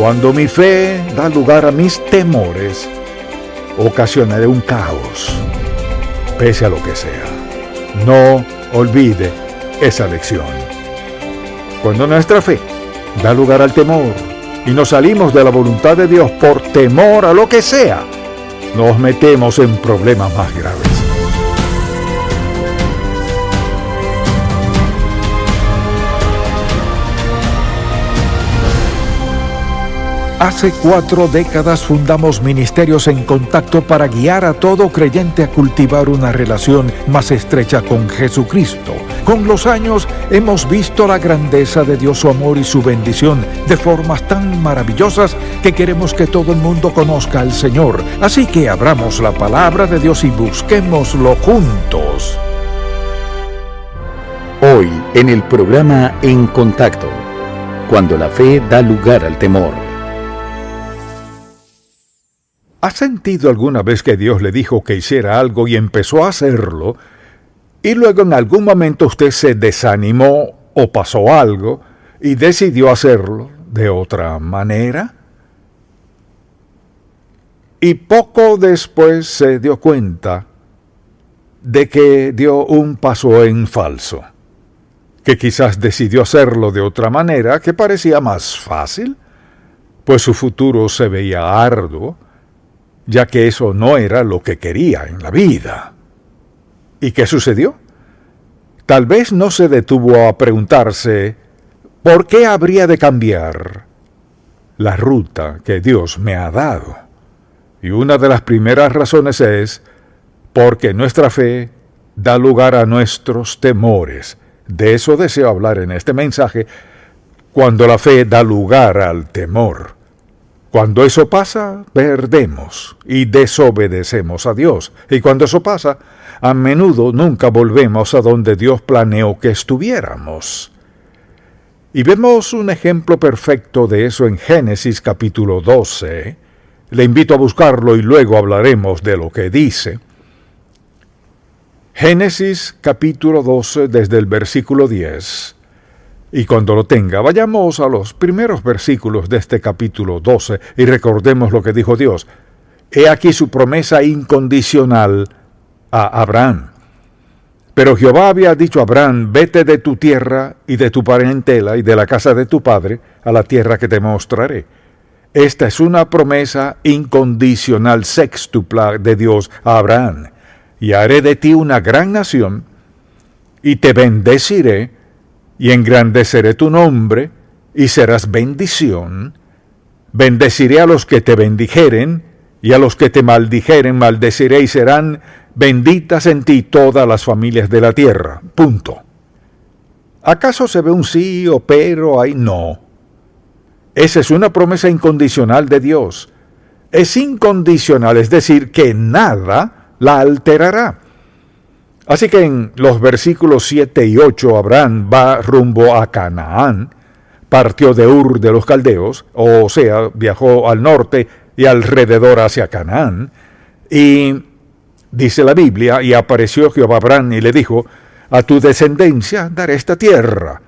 Cuando mi fe da lugar a mis temores, ocasionaré un caos, pese a lo que sea. No olvide esa lección. Cuando nuestra fe da lugar al temor y nos salimos de la voluntad de Dios por temor a lo que sea, nos metemos en problemas más graves. Hace 4 décadas fundamos Ministerios en Contacto para guiar a todo creyente a cultivar una relación más estrecha con Jesucristo. Con los años hemos visto la grandeza de Dios, su amor y su bendición de formas tan maravillosas que queremos que todo el mundo conozca al Señor. Así que abramos la palabra de Dios y busquémoslo juntos. Hoy en el programa En Contacto, cuando la fe da lugar al temor. ¿Ha sentido alguna vez que Dios le dijo que hiciera algo y empezó a hacerlo, y luego en algún momento usted se desanimó o pasó algo y decidió hacerlo de otra manera? Y poco después se dio cuenta de que dio un paso en falso, que quizás decidió hacerlo de otra manera que parecía más fácil, pues su futuro se veía arduo, ya que eso no era lo que quería en la vida. ¿Y qué sucedió? Tal vez no se detuvo a preguntarse, ¿por qué habría de cambiar la ruta que Dios me ha dado? Y una de las primeras razones es porque nuestra fe da lugar a nuestros temores. De eso deseo hablar en este mensaje, cuando la fe da lugar al temor. Cuando eso pasa, perdemos y desobedecemos a Dios. Y cuando eso pasa, a menudo nunca volvemos a donde Dios planeó que estuviéramos. Y vemos un ejemplo perfecto de eso en Génesis capítulo 12. Le invito a buscarlo y luego hablaremos de lo que dice. Génesis capítulo 12 desde el versículo 10. Y cuando lo tenga, vayamos a los primeros versículos de este capítulo 12 y recordemos lo que dijo Dios. He aquí su promesa incondicional a Abraham. Pero Jehová había dicho a Abraham, vete de tu tierra y de tu parentela y de la casa de tu padre a la tierra que te mostraré. Esta es una promesa incondicional sextupla de Dios a Abraham. Y haré de ti una gran nación y te bendeciré, y engrandeceré tu nombre, y serás bendición. Bendeciré a los que te bendijeren, y a los que te maldijeren maldeciré, y serán benditas en ti todas las familias de la tierra. Punto. ¿Acaso se ve un sí o pero ahí? No. Esa es una promesa incondicional de Dios. Es incondicional, es decir, que nada la alterará. Así que en los versículos 7 y 8 Abraham va rumbo a Canaán, partió de Ur de los Caldeos, o sea, viajó al norte y alrededor hacia Canaán, y dice la Biblia, y apareció Jehová a Abraham y le dijo, a tu descendencia daré esta tierra,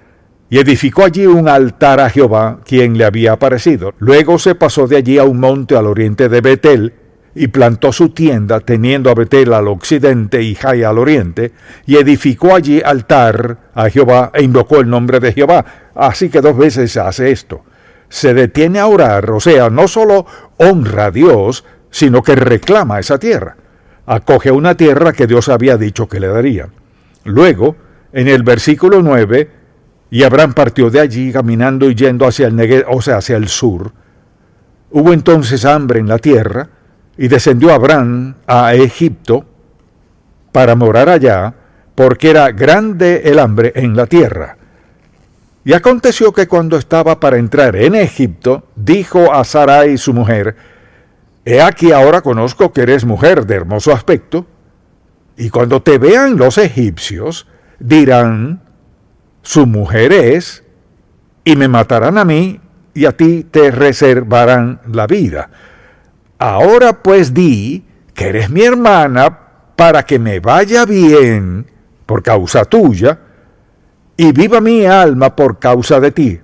y edificó allí un altar a Jehová, quien le había aparecido. Luego se pasó de allí a un monte al oriente de Betel, y plantó su tienda, teniendo a Betel al occidente y Jai al oriente, y edificó allí altar a Jehová, e invocó el nombre de Jehová. Así que 2 veces hace esto. Se detiene a orar, o sea, no solo honra a Dios, sino que reclama esa tierra. Acoge una tierra que Dios había dicho que le daría. Luego, en el versículo 9, y Abraham partió de allí caminando y yendo hacia el Negev, o sea, hacia el sur. Hubo entonces hambre en la tierra, y descendió Abraham a Egipto para morar allá, porque era grande el hambre en la tierra. Y aconteció que cuando estaba para entrar en Egipto, dijo a Sarai su mujer, he aquí ahora conozco que eres mujer de hermoso aspecto, y cuando te vean los egipcios, dirán, su mujer es, y me matarán a mí, y a ti te reservarán la vida. Ahora pues di que eres mi hermana para que me vaya bien por causa tuya y viva mi alma por causa de ti.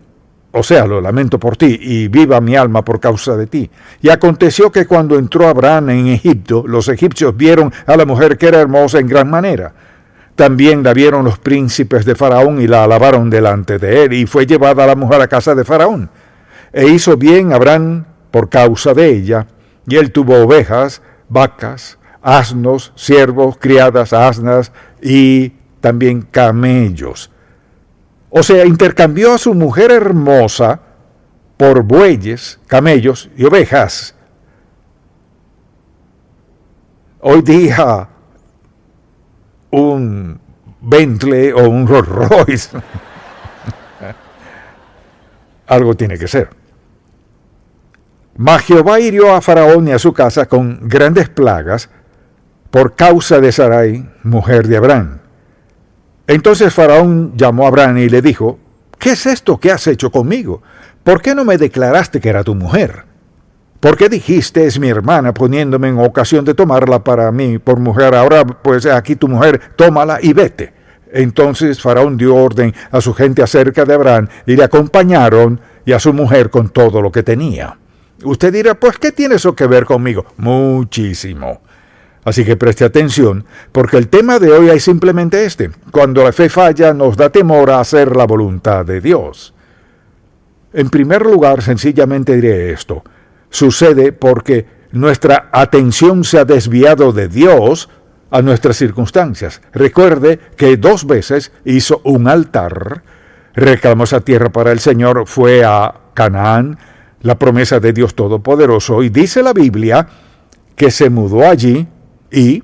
O sea, lo lamento por ti, y viva mi alma por causa de ti. Y aconteció que cuando entró Abraham en Egipto, los egipcios vieron a la mujer que era hermosa en gran manera. También la vieron los príncipes de Faraón y la alabaron delante de él, y fue llevada la mujer a casa de Faraón. E hizo bien Abraham por causa de ella, y él tuvo ovejas, vacas, asnos, siervos, criadas, asnas, y también camellos. O sea, intercambió a su mujer hermosa por bueyes, camellos y ovejas. Hoy día, un Bentley o un Rolls Royce, algo tiene que ser. Mas Jehová hirió a Faraón y a su casa con grandes plagas por causa de Sarai, mujer de Abraham. Entonces Faraón llamó a Abraham y le dijo, ¿qué es esto que has hecho conmigo? ¿Por qué no me declaraste que era tu mujer? ¿Por qué dijiste, es mi hermana, poniéndome en ocasión de tomarla para mí por mujer? Ahora, pues aquí tu mujer, tómala y vete. Entonces Faraón dio orden a su gente acerca de Abraham y le acompañaron y a su mujer con todo lo que tenía. Usted dirá, pues, ¿qué tiene eso que ver conmigo? Muchísimo. Así que preste atención, porque el tema de hoy es simplemente este. Cuando la fe falla, nos da temor a hacer la voluntad de Dios. En primer lugar, sencillamente diré esto. Sucede porque nuestra atención se ha desviado de Dios a nuestras circunstancias. Recuerde que 2 veces hizo un altar, reclamó esa tierra para el Señor, fue a Canaán, la promesa de Dios Todopoderoso, y dice la Biblia que se mudó allí y,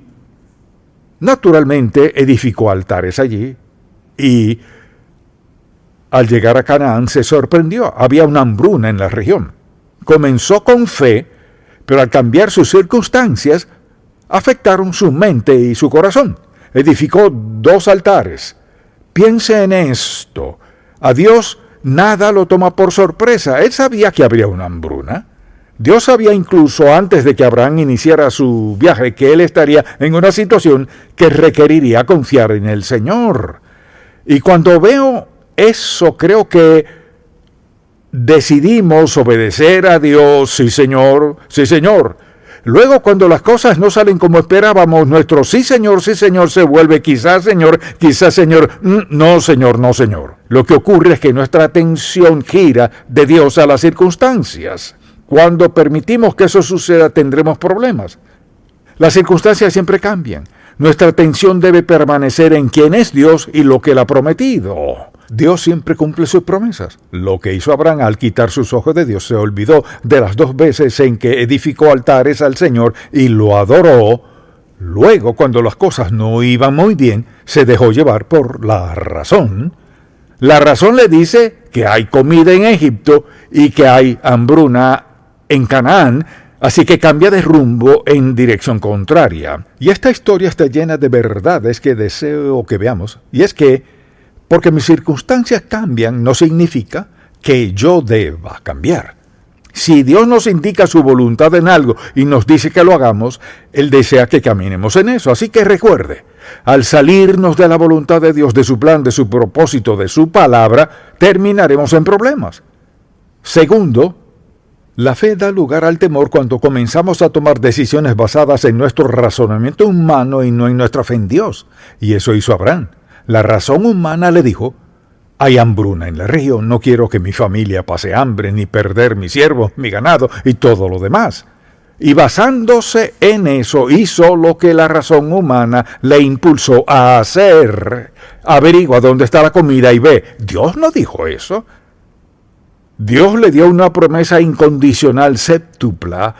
naturalmente, edificó altares allí. Y al llegar a Canaán se sorprendió. Había una hambruna en la región. Comenzó con fe, pero al cambiar sus circunstancias, afectaron su mente y su corazón. Edificó 2 altares. Piense en esto. A Dios nada lo toma por sorpresa. Él sabía que habría una hambruna. Dios sabía incluso antes de que Abraham iniciara su viaje que él estaría en una situación que requeriría confiar en el Señor. Y cuando veo eso, creo que decidimos obedecer a Dios. Sí, Señor, sí, Señor. Luego, cuando las cosas no salen como esperábamos, nuestro sí, Señor, se vuelve quizás, Señor, no, Señor, no, Señor. Lo que ocurre es que nuestra atención gira de Dios a las circunstancias. Cuando permitimos que eso suceda, tendremos problemas. Las circunstancias siempre cambian. Nuestra atención debe permanecer en quién es Dios y lo que Él ha prometido. Dios siempre cumple sus promesas. Lo que hizo Abraham al quitar sus ojos de Dios, se olvidó de las 2 veces en que edificó altares al Señor y lo adoró. Luego, cuando las cosas no iban muy bien, se dejó llevar por la razón. La razón le dice que hay comida en Egipto y que hay hambruna en Canaán, así que cambia de rumbo en dirección contraria. Y esta historia está llena de verdades que deseo que veamos. Y es que, porque mis circunstancias cambian, no significa que yo deba cambiar. Si Dios nos indica su voluntad en algo y nos dice que lo hagamos, Él desea que caminemos en eso. Así que recuerde, al salirnos de la voluntad de Dios, de su plan, de su propósito, de su palabra, terminaremos en problemas. Segundo, la fe da lugar al temor cuando comenzamos a tomar decisiones basadas en nuestro razonamiento humano y no en nuestra fe en Dios. Y eso hizo Abraham. La razón humana le dijo, hay hambruna en la región, no quiero que mi familia pase hambre, ni perder mis siervos, mi ganado y todo lo demás. Y basándose en eso, hizo lo que la razón humana le impulsó a hacer. Averigua dónde está la comida y ve. Dios no dijo eso. Dios le dio una promesa incondicional séptupla,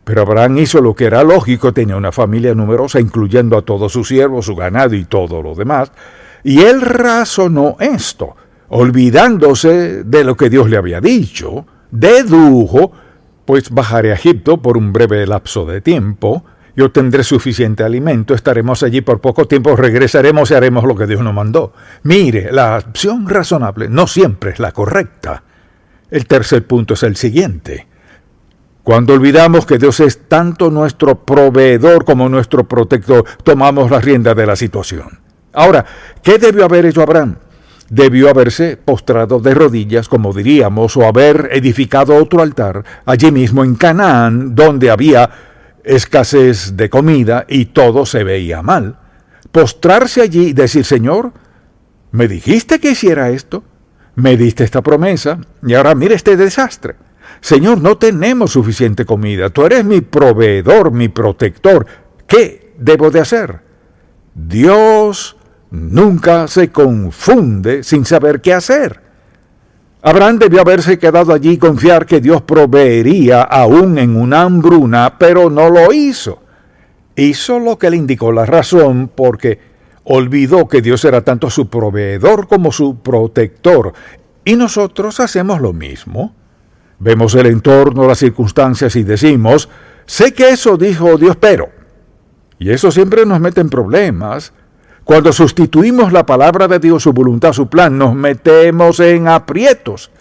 pero Abraham hizo lo que era lógico, tenía una familia numerosa, incluyendo a todos sus siervos, su ganado y todo lo demás, y él razonó esto, olvidándose de lo que Dios le había dicho, dedujo, pues bajaré a Egipto por un breve lapso de tiempo, y obtendré suficiente alimento, estaremos allí por poco tiempo, regresaremos y haremos lo que Dios nos mandó. Mire, la opción razonable no siempre es la correcta. El tercer punto es el siguiente. Cuando olvidamos que Dios es tanto nuestro proveedor como nuestro protector, tomamos la rienda de la situación. Ahora, ¿qué debió haber hecho Abraham? debió haberse postrado de rodillas, como diríamos, o haber edificado otro altar allí mismo en Canaán, donde había escasez de comida y todo se veía mal. Postrarse allí y decir: Señor, me dijiste que hiciera esto, me diste esta promesa, y ahora mira este desastre. Señor, no tenemos suficiente comida, tú eres mi proveedor, mi protector. ¿Qué debo de hacer? Dios nunca se confunde sin saber qué hacer. Abraham debió haberse quedado allí y confiar que Dios proveería aún en una hambruna, pero no lo hizo. Hizo lo que le indicó la razón, porque olvidó que Dios era tanto su proveedor como su protector. Y nosotros hacemos lo mismo. Vemos el entorno, las circunstancias y decimos: sé que eso dijo Dios, pero... Y eso siempre nos mete en problemas. Cuando sustituimos la palabra de Dios, su voluntad, su plan, nos metemos en aprietos.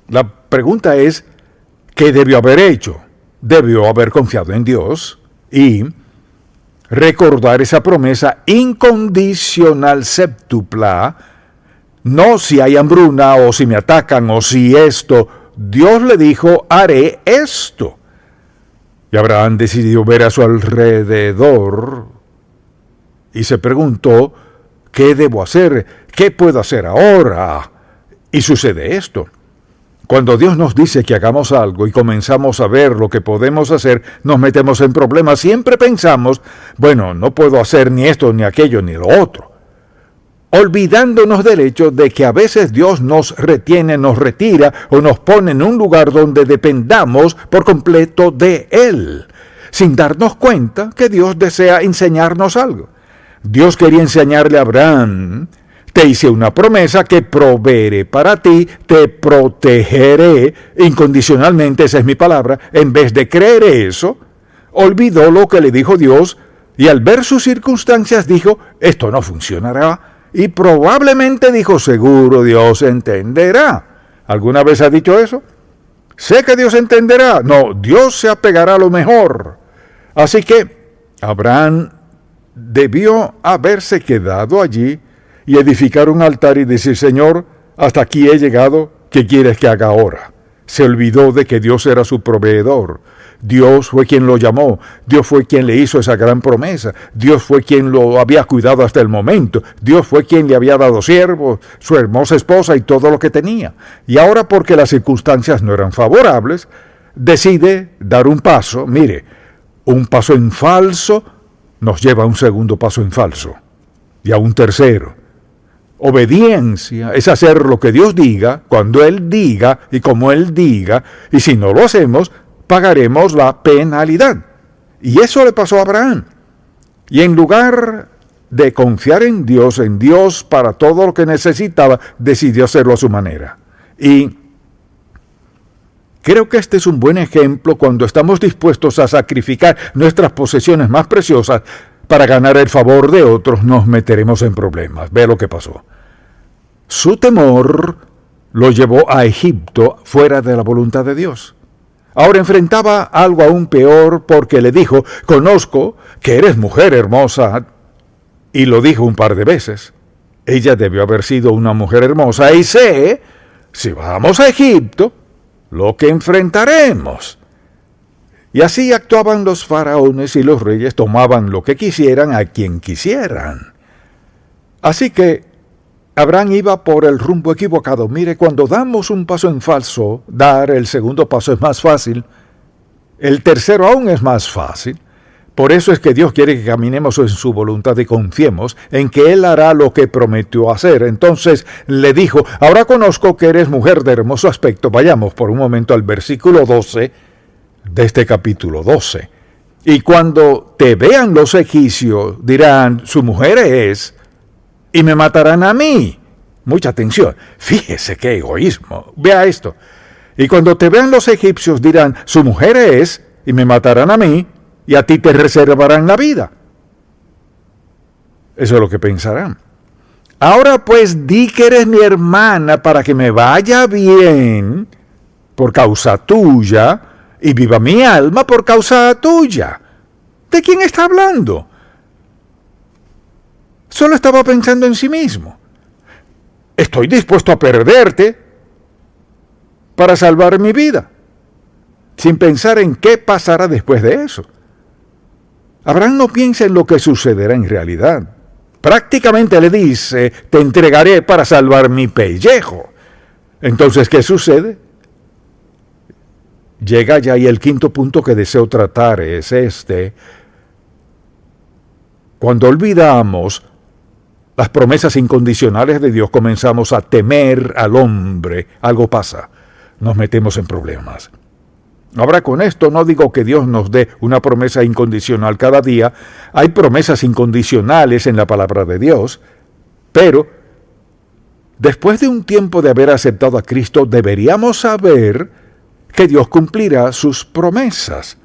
La pregunta es: ¿qué debió haber hecho? Debió haber confiado en Dios y recordar esa promesa incondicional séptupla. No si hay hambruna o si me atacan o si esto. Dios le dijo: haré esto. Y Abraham decidió ver a su alrededor y se preguntó: ¿qué debo hacer? ¿Qué puedo hacer ahora? Y sucede esto. Cuando Dios nos dice que hagamos algo y comenzamos a ver lo que podemos hacer, nos metemos en problemas. Siempre pensamos: bueno, no puedo hacer ni esto, ni aquello, ni lo otro. Olvidándonos del hecho de que a veces Dios nos retiene, nos retira o nos pone en un lugar donde dependamos por completo de Él, sin darnos cuenta que Dios desea enseñarnos algo. Dios quería enseñarle a Abraham: te hice una promesa que proveeré para ti, te protegeré incondicionalmente, esa es mi palabra. En vez de creer eso, olvidó lo que le dijo Dios y al ver sus circunstancias dijo: esto no funcionará. Y probablemente dijo: seguro Dios entenderá. ¿Alguna vez ha dicho eso? Sé que Dios entenderá. No, Dios se apegará a lo mejor. Así que Abraham debió haberse quedado allí y edificar un altar y decir: Señor, hasta aquí he llegado, ¿qué quieres que haga ahora? Se olvidó de que Dios era su proveedor. Dios fue quien lo llamó, Dios fue quien le hizo esa gran promesa, Dios fue quien lo había cuidado hasta el momento, Dios fue quien le había dado siervos, su hermosa esposa y todo lo que tenía. Y ahora, porque las circunstancias no eran favorables, decide dar un paso. Mire, un paso en falso nos lleva a un segundo paso en falso y a un tercero. Obediencia es hacer lo que Dios diga, cuando Él diga y como Él diga, y si no lo hacemos, pagaremos la penalidad. Y eso le pasó a Abraham. Y en lugar de confiar en Dios para todo lo que necesitaba, decidió hacerlo a su manera. Y creo que este es un buen ejemplo cuando estamos dispuestos a sacrificar nuestras posesiones más preciosas para ganar el favor de otros, nos meteremos en problemas. Ve lo que pasó. Su temor lo llevó a Egipto fuera de la voluntad de Dios. Ahora enfrentaba algo aún peor, porque le dijo: conozco que eres mujer hermosa, y lo dijo un par de veces. Ella debió haber sido una mujer hermosa, y sé, si vamos a Egipto, lo que enfrentaremos. Y así actuaban los faraones y los reyes, tomaban lo que quisieran a quien quisieran. Así que Abraham iba por el rumbo equivocado. Mire, cuando damos un paso en falso, dar el segundo paso es más fácil. El tercero aún es más fácil. Por eso es que Dios quiere que caminemos en su voluntad y confiemos en que Él hará lo que prometió hacer. Entonces le dijo: ahora conozco que eres mujer de hermoso aspecto. Vayamos por un momento al versículo 12 de este capítulo 12. Y cuando te vean los egipcios, dirán: su mujer es... y me matarán a mí. Mucha atención. Fíjese qué egoísmo. Vea esto. Y cuando te vean los egipcios dirán: su mujer es, y me matarán a mí, y a ti te reservarán la vida. Eso es lo que pensarán. Ahora pues di que eres mi hermana para que me vaya bien por causa tuya, y viva mi alma por causa tuya. ¿De quién está hablando? Solo estaba pensando en sí mismo. estoy dispuesto a perderte para salvar mi vida, sin pensar en qué pasará después de eso. Abraham no piensa en lo que sucederá en realidad. Prácticamente le dice, te entregaré para salvar mi pellejo. Entonces, ¿qué sucede? Llega ya y el quinto punto que deseo tratar es este. Cuando olvidamos las promesas incondicionales de Dios, comenzamos a temer al hombre. Algo pasa. Nos metemos en problemas. Ahora, con esto no digo que Dios nos dé una promesa incondicional cada día. Hay promesas incondicionales en la palabra de Dios, pero después de un tiempo de haber aceptado a Cristo, deberíamos saber que Dios cumplirá sus promesas.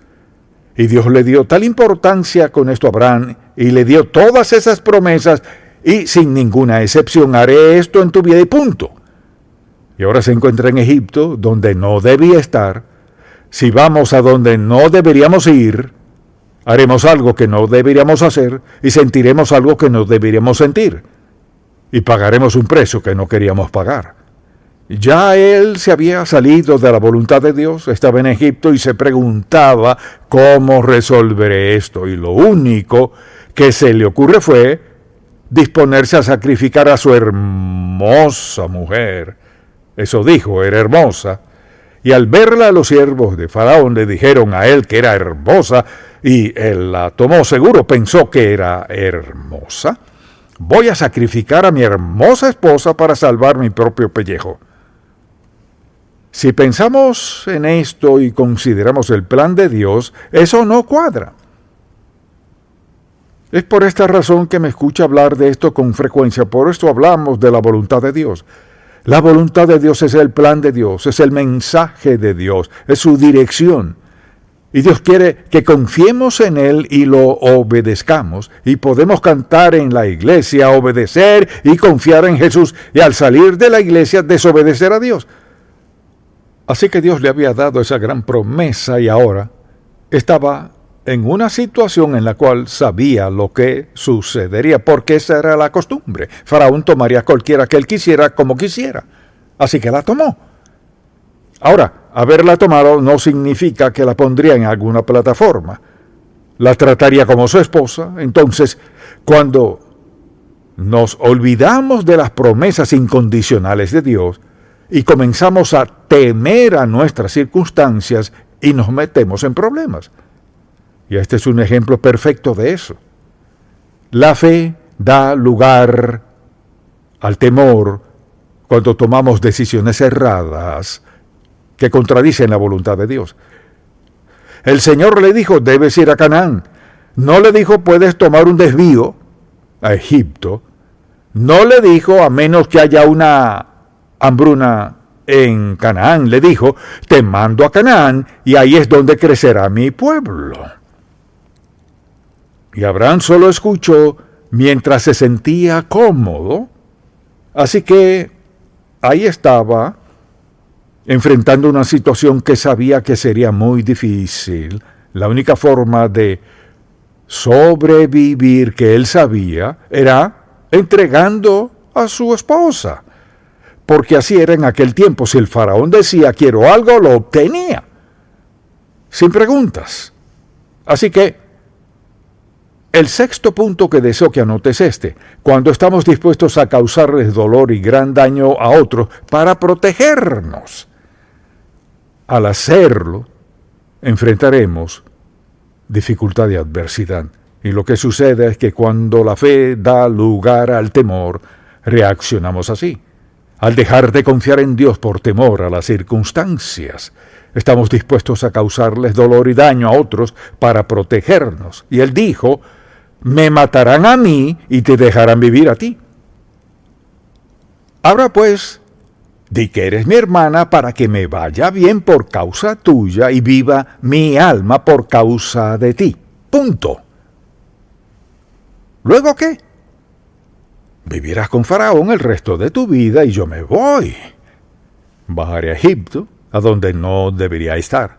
Y Dios le dio tal importancia con esto a Abraham, y le dio todas esas promesas, y sin ninguna excepción, haré esto en tu vida y punto. Y ahora se encuentra en Egipto, donde no debía estar. Si vamos a donde no deberíamos ir, haremos algo que no deberíamos hacer y sentiremos algo que no deberíamos sentir. Y pagaremos un precio que no queríamos pagar. Ya él se había salido de la voluntad de Dios, estaba en Egipto y se preguntaba cómo resolveré esto. Y lo único que se le ocurre fue disponerse a sacrificar a su hermosa mujer. Eso dijo, era hermosa. Y al verla, los siervos de Faraón le dijeron a él que era hermosa, y él la tomó seguro, pensó que era hermosa. Voy a sacrificar a mi hermosa esposa para salvar mi propio pellejo. Si pensamos en esto y consideramos el plan de Dios, eso no cuadra. Es por esta razón que me escucha hablar de esto con frecuencia, por esto hablamos de la voluntad de Dios. La voluntad de Dios es el plan de Dios, es el mensaje de Dios, es su dirección. Y Dios quiere que confiemos en Él y lo obedezcamos. Y podemos cantar en la iglesia, obedecer y confiar en Jesús. Y al salir de la iglesia, desobedecer a Dios. Así que Dios le había dado esa gran promesa y ahora estaba en una situación en la cual sabía lo que sucedería, porque esa era la costumbre. Faraón tomaría a cualquiera que él quisiera como quisiera. Así que la tomó. Ahora, haberla tomado no significa que la pondría en alguna plataforma. La trataría como su esposa. Entonces, cuando nos olvidamos de las promesas incondicionales de Dios y comenzamos a temer a nuestras circunstancias y nos metemos en problemas. Y este es un ejemplo perfecto de eso. La fe da lugar al temor cuando tomamos decisiones erradas que contradicen la voluntad de Dios. El Señor le dijo, debes ir a Canaán. No le dijo, puedes tomar un desvío a Egipto. No le dijo, a menos que haya una hambruna en Canaán. Le dijo, te mando a Canaán y ahí es donde crecerá mi pueblo. Y Abraham solo escuchó mientras se sentía cómodo. Así que ahí estaba, enfrentando una situación que sabía que sería muy difícil. La única forma de sobrevivir que él sabía era entregando a su esposa. Porque así era en aquel tiempo. Si el faraón decía quiero algo, lo obtenía. Sin preguntas. Así que el sexto punto que deseo que anotes es este. Cuando estamos dispuestos a causarles dolor y gran daño a otros para protegernos. Al hacerlo, enfrentaremos dificultad y adversidad. Y lo que sucede es que cuando la fe da lugar al temor, reaccionamos así. Al dejar de confiar en Dios por temor a las circunstancias, estamos dispuestos a causarles dolor y daño a otros para protegernos. Y Él dijo, me matarán a mí y te dejarán vivir a ti. Ahora pues, di que eres mi hermana para que me vaya bien por causa tuya y viva mi alma por causa de ti. Punto. ¿Luego qué? Vivirás con Faraón el resto de tu vida y yo me voy. Bajaré a Egipto, a donde no debería estar.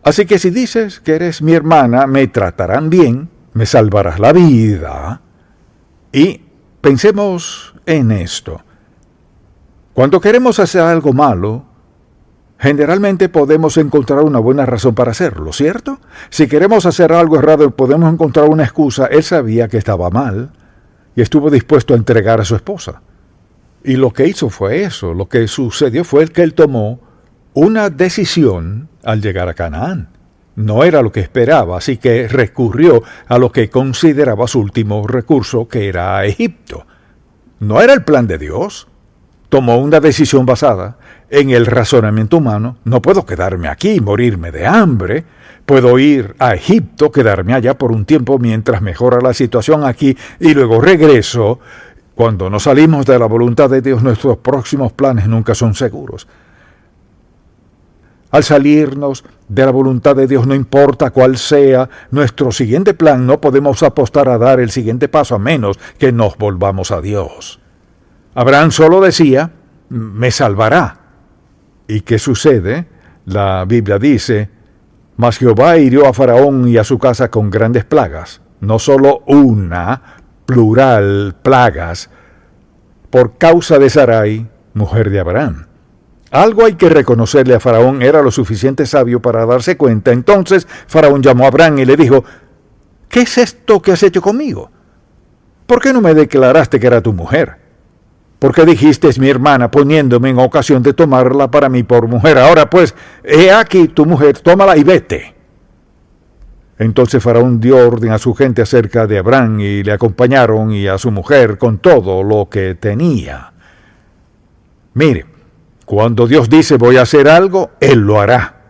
Así que si dices que eres mi hermana, me tratarán bien, me salvarás la vida. Y pensemos en esto. Cuando queremos hacer algo malo, generalmente podemos encontrar una buena razón para hacerlo, ¿cierto? Si queremos hacer algo errado, podemos encontrar una excusa. Él sabía que estaba mal y estuvo dispuesto a entregar a su esposa. Y lo que hizo fue eso. Lo que sucedió fue que él tomó una decisión al llegar a Canaán. No era lo que esperaba, así que recurrió a lo que consideraba su último recurso, que era Egipto. No era el plan de Dios. Tomó una decisión basada en el razonamiento humano. No puedo quedarme aquí y morirme de hambre. Puedo ir a Egipto, quedarme allá por un tiempo mientras mejora la situación aquí y luego regreso. Cuando nos salimos de la voluntad de Dios, nuestros próximos planes nunca son seguros. Al salirnos de la voluntad de Dios, no importa cuál sea nuestro siguiente plan, no podemos apostar a dar el siguiente paso a menos que nos volvamos a Dios. Abraham solo decía, me salvará. ¿Y qué sucede? La Biblia dice, mas Jehová hirió a Faraón y a su casa con grandes plagas, no solo una, plural, plagas, por causa de Sarai, mujer de Abraham. Algo hay que reconocerle a Faraón, era lo suficiente sabio para darse cuenta. Entonces Faraón llamó a Abraham y le dijo, ¿qué es esto que has hecho conmigo? ¿Por qué no me declaraste que era tu mujer? ¿Por qué dijiste es mi hermana, poniéndome en ocasión de tomarla para mí por mujer? Ahora pues, he aquí tu mujer, tómala y vete. Entonces Faraón dio orden a su gente acerca de Abraham y le acompañaron y a su mujer con todo lo que tenía. Mire, cuando Dios dice voy a hacer algo, Él lo hará.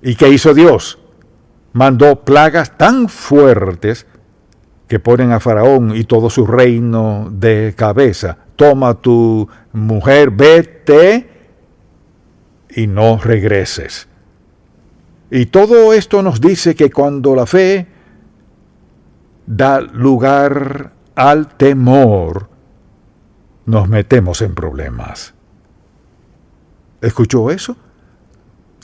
¿Y qué hizo Dios? Mandó plagas tan fuertes que ponen a Faraón y todo su reino de cabeza. Toma tu mujer, vete y no regreses. Y todo esto nos dice que cuando la fe da lugar al temor, nos metemos en problemas. ¿Escuchó eso?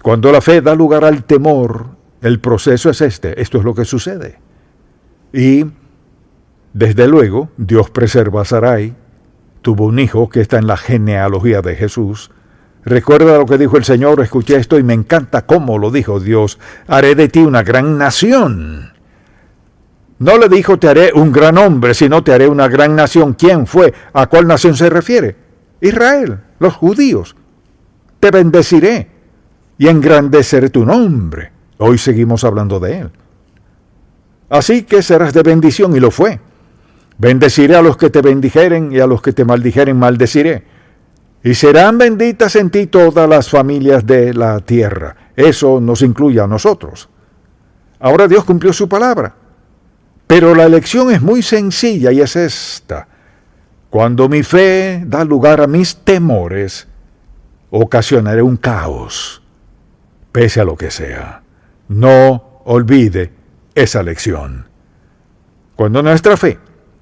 Cuando la fe da lugar al temor, el proceso es este. Esto es lo que sucede. Y, desde luego, Dios preserva a Sarai. Tuvo un hijo que está en la genealogía de Jesús. Recuerda lo que dijo el Señor, escuché esto y me encanta cómo lo dijo Dios. Haré de ti una gran nación. No le dijo te haré un gran hombre, sino te haré una gran nación. ¿Quién fue? ¿A cuál nación se refiere? Israel, los judíos. Te bendeciré y engrandeceré tu nombre. Hoy seguimos hablando de él. Así que serás de bendición, y lo fue. Bendeciré a los que te bendijeren, y a los que te maldijeren maldeciré. Y serán benditas en ti todas las familias de la tierra. Eso nos incluye a nosotros. Ahora Dios cumplió su palabra. Pero la elección es muy sencilla y es esta. Cuando mi fe da lugar a mis temores, ocasionaré un caos, pese a lo que sea. No olvide esa lección. Cuando nuestra fe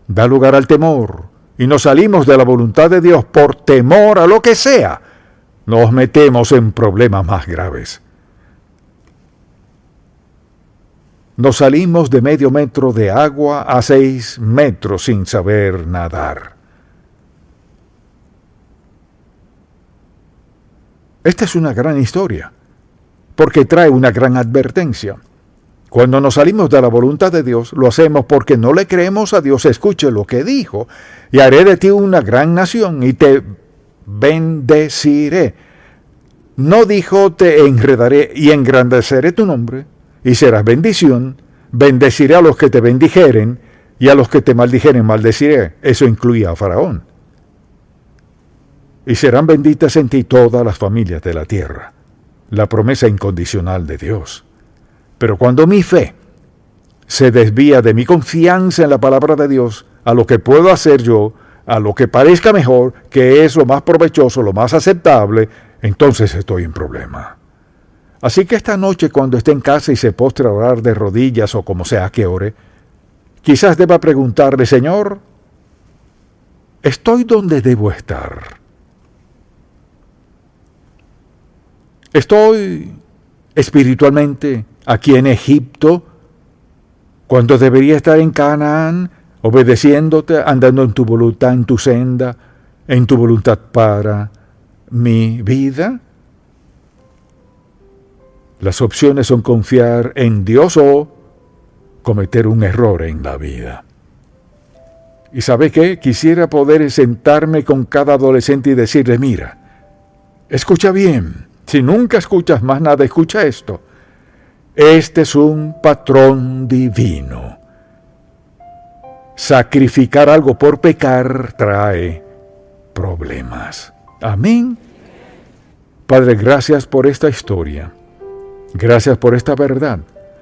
da lugar al temor y nos salimos de la voluntad de Dios por temor a lo que sea, nos metemos en problemas más graves. Nos salimos de medio metro de agua a 6 metros sin saber nadar. Esta es una gran historia, porque trae una gran advertencia. Cuando nos salimos de la voluntad de Dios, lo hacemos porque no le creemos a Dios. Escuche lo que dijo. Y haré de ti una gran nación y te bendeciré. No dijo te enredaré y engrandeceré tu nombre y serás bendición. Bendeciré a los que te bendijeren y a los que te maldijeren maldeciré. Eso incluía a Faraón. Y serán benditas en ti todas las familias de la tierra. La promesa incondicional de Dios. Pero cuando mi fe se desvía de mi confianza en la palabra de Dios, a lo que puedo hacer yo, a lo que parezca mejor, que es lo más provechoso, lo más aceptable, entonces estoy en problema. Así que esta noche, cuando esté en casa y se postre a orar de rodillas o como sea que ore, quizás deba preguntarle, Señor, ¿estoy donde debo estar? ¿Estoy espiritualmente aquí en Egipto cuando debería estar en Canaán, obedeciéndote, andando en tu voluntad, en tu senda, en tu voluntad para mi vida? Las opciones son confiar en Dios o cometer un error en la vida. ¿Y sabe qué? Quisiera poder sentarme con cada adolescente y decirle, mira, escucha bien, si nunca escuchas más nada, escucha esto. Este es un patrón divino. Sacrificar algo por pecar trae problemas. Amén. Padre, gracias por esta historia. Gracias por esta verdad.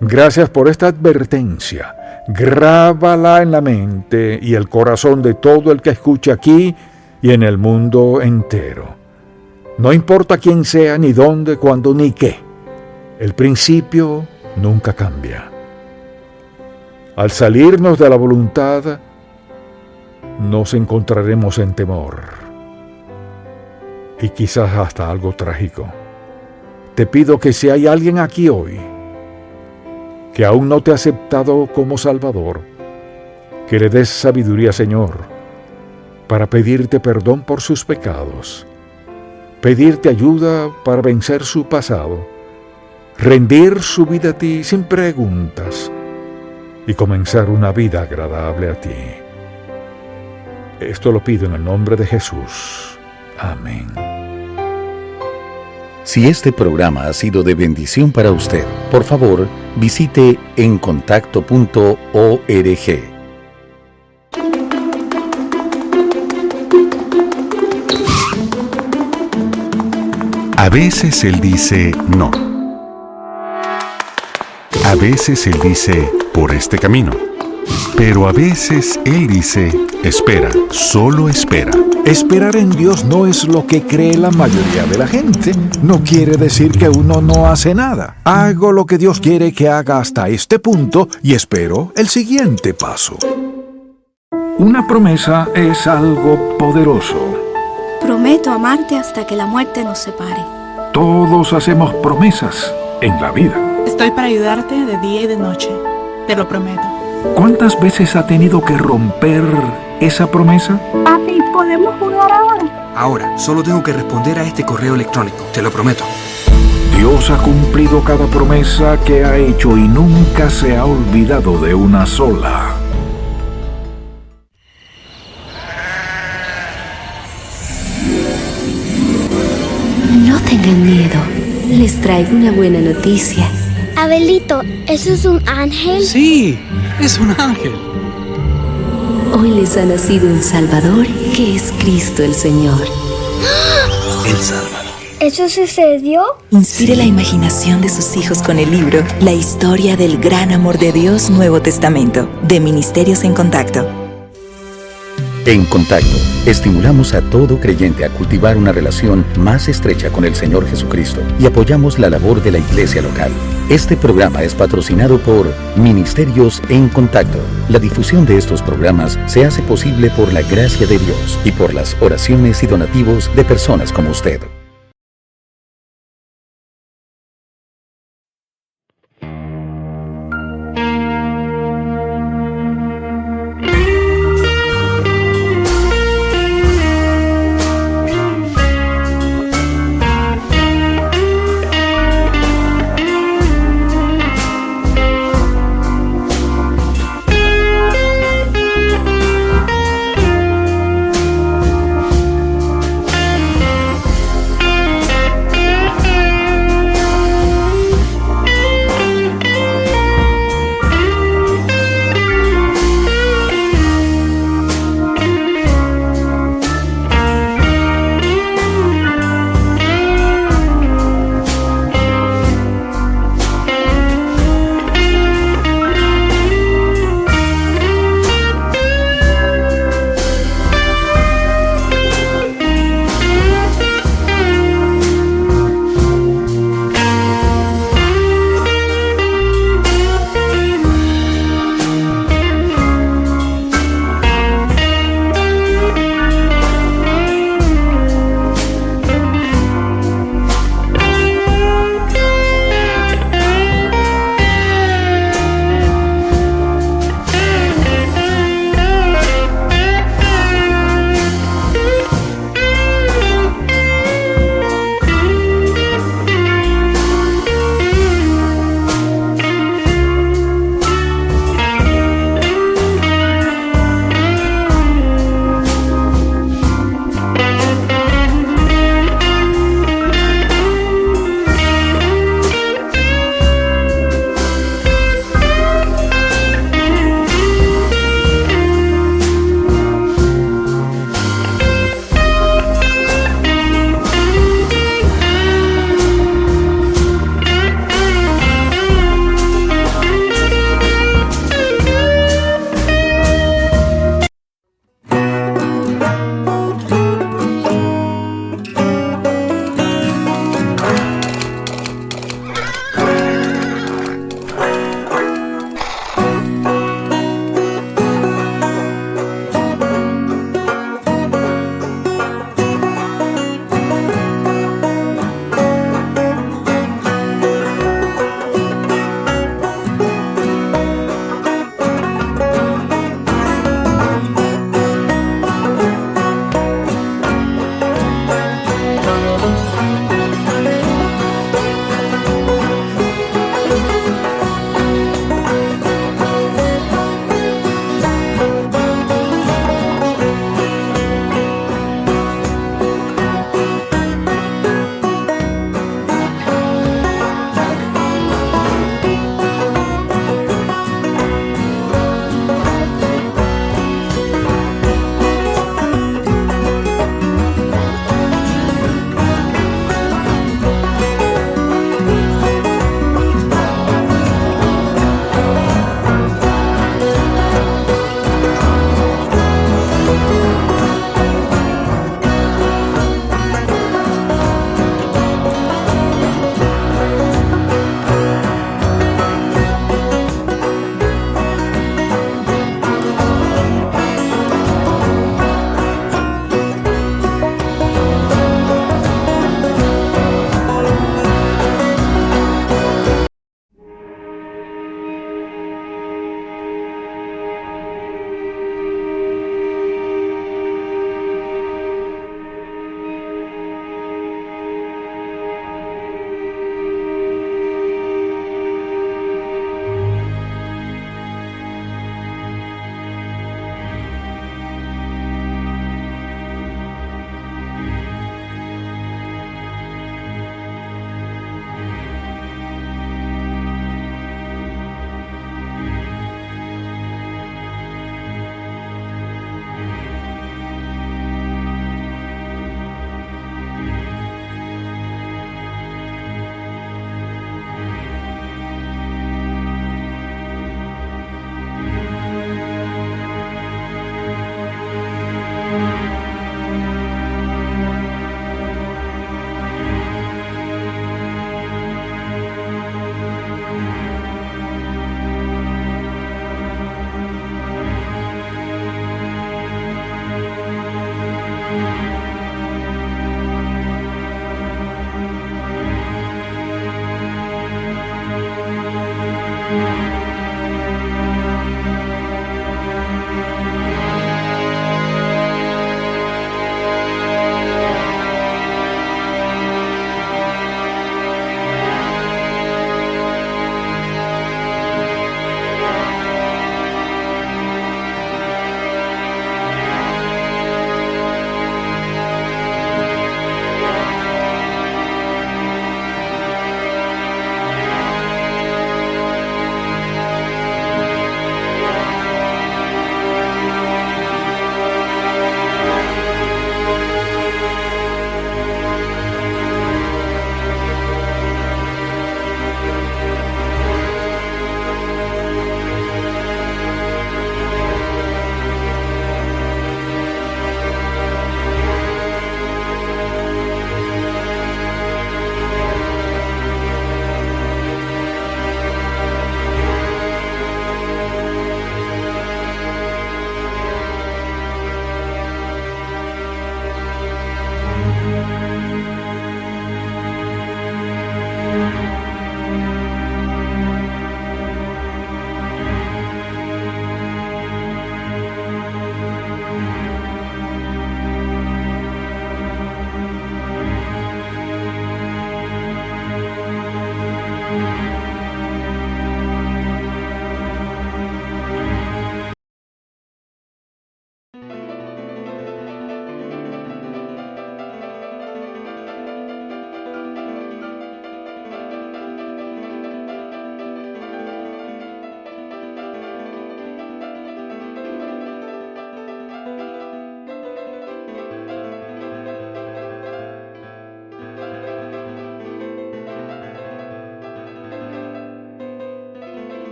Gracias por esta advertencia. Grábala en la mente y el corazón de todo el que escuche aquí y en el mundo entero. No importa quién sea, ni dónde, cuándo, ni qué. El principio nunca cambia. Al salirnos de la voluntad, nos encontraremos en temor y quizás hasta algo trágico. Te pido que si hay alguien aquí hoy que aún no te ha aceptado como Salvador, que le des sabiduría, Señor, para pedirte perdón por sus pecados, pedirte ayuda para vencer su pasado, rendir su vida a ti sin preguntas y comenzar una vida agradable a ti. Esto lo pido en el nombre de Jesús. Amén. Si este programa ha sido de bendición para usted, por favor, visite encontacto.org. A veces Él dice no. A veces Él dice por este camino. Pero a veces Él dice espera, solo espera. Esperar en Dios no es lo que cree la mayoría de la gente. No quiere decir que uno no hace nada. Hago lo que Dios quiere que haga hasta este punto y espero el siguiente paso. Una promesa es algo poderoso. Prometo amarte hasta que la muerte nos separe. Todos hacemos promesas en la vida. Estoy para ayudarte de día y de noche. Te lo prometo. ¿Cuántas veces ha tenido que romper esa promesa? Papi, ¿podemos jugar ahora? Ahora, solo tengo que responder a este correo electrónico, te lo prometo. Dios ha cumplido cada promesa que ha hecho y nunca se ha olvidado de una sola. No tengan miedo, les traigo una buena noticia. Abelito, ¿eso es un ángel? Sí, es un ángel. Hoy les ha nacido un Salvador, que es Cristo el Señor. El Salvador. ¿Eso sucedió? Inspire la imaginación de sus hijos con el libro La historia del gran amor de Dios, Nuevo Testamento, de Ministerios en Contacto. En Contacto, estimulamos a todo creyente a cultivar una relación más estrecha con el Señor Jesucristo y apoyamos la labor de la iglesia local. Este programa es patrocinado por Ministerios en Contacto. La difusión de estos programas se hace posible por la gracia de Dios y por las oraciones y donativos de personas como usted.